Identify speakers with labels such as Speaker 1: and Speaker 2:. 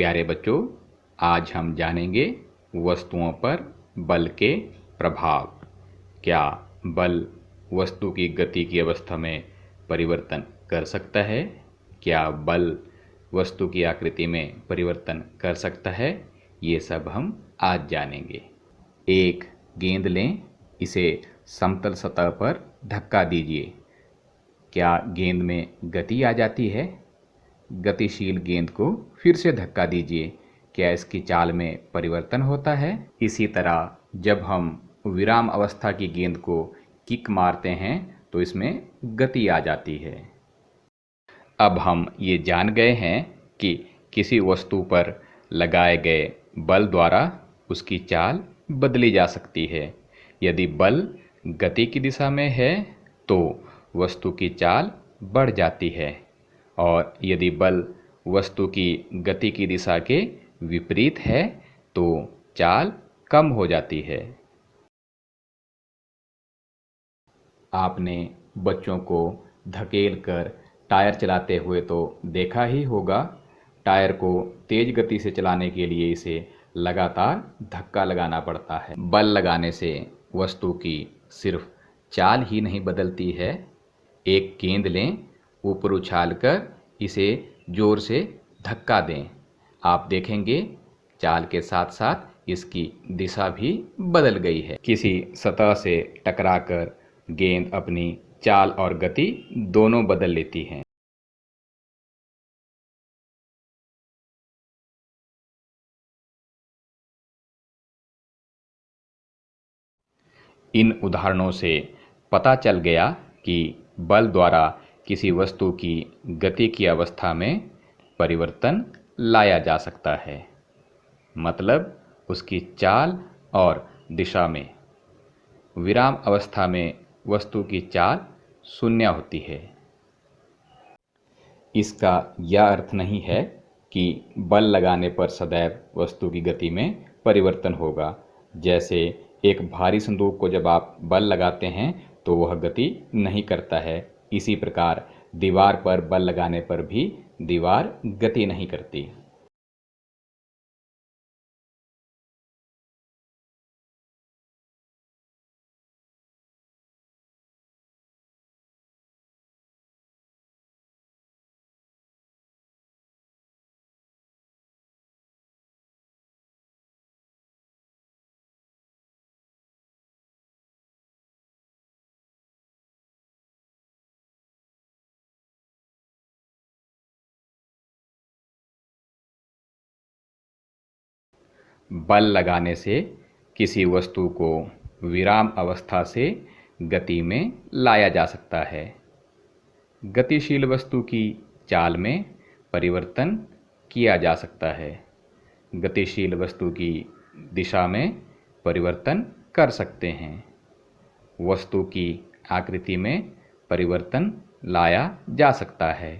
Speaker 1: प्यारे बच्चों, आज हम जानेंगे वस्तुओं पर बल के प्रभाव। क्या बल वस्तु की गति की अवस्था में परिवर्तन कर सकता है? क्या बल वस्तु की आकृति में परिवर्तन कर सकता है? ये सब हम आज जानेंगे। एक गेंद लें, इसे समतल सतह पर धक्का दीजिए। क्या गेंद में गति आ जाती है? गतिशील गेंद को फिर से धक्का दीजिए। क्या इसकी चाल में परिवर्तन होता है? इसी तरह जब हम विराम अवस्था की गेंद को किक मारते हैं तो इसमें गति आ जाती है। अब हम ये जान गए हैं कि किसी वस्तु पर लगाए गए बल द्वारा उसकी चाल बदली जा सकती है। यदि बल गति की दिशा में है तो वस्तु की चाल बढ़ जाती है, और यदि बल वस्तु की गति की दिशा के विपरीत है तो चाल कम हो जाती है। आपने बच्चों को धकेल कर टायर चलाते हुए तो देखा ही होगा। टायर को तेज गति से चलाने के लिए इसे लगातार धक्का लगाना पड़ता है। बल लगाने से वस्तु की सिर्फ चाल ही नहीं बदलती है। एक गेंद लें, ऊपर उछालकर इसे जोर से धक्का दें। आप देखेंगे चाल के साथ साथ इसकी दिशा भी बदल गई है। किसी सतह से टकराकर गेंद अपनी चाल और गति दोनों बदल लेती है। इन उदाहरणों से पता चल गया कि बल द्वारा किसी वस्तु की गति की अवस्था में परिवर्तन लाया जा सकता है, मतलब उसकी चाल और दिशा में। विराम अवस्था में वस्तु की चाल शून्य होती है। इसका यह अर्थ नहीं है कि बल लगाने पर सदैव वस्तु की गति में परिवर्तन होगा। जैसे एक भारी संदूक को जब आप बल लगाते हैं तो वह गति नहीं करता है, इसी प्रकार दीवार पर बल लगाने पर भी दीवार गति नहीं करती। बल लगाने से किसी वस्तु को विराम अवस्था से गति में लाया जा सकता है। गतिशील वस्तु की चाल में परिवर्तन किया जा सकता है। गतिशील वस्तु की दिशा में परिवर्तन कर सकते हैं। वस्तु की आकृति में परिवर्तन लाया जा सकता है।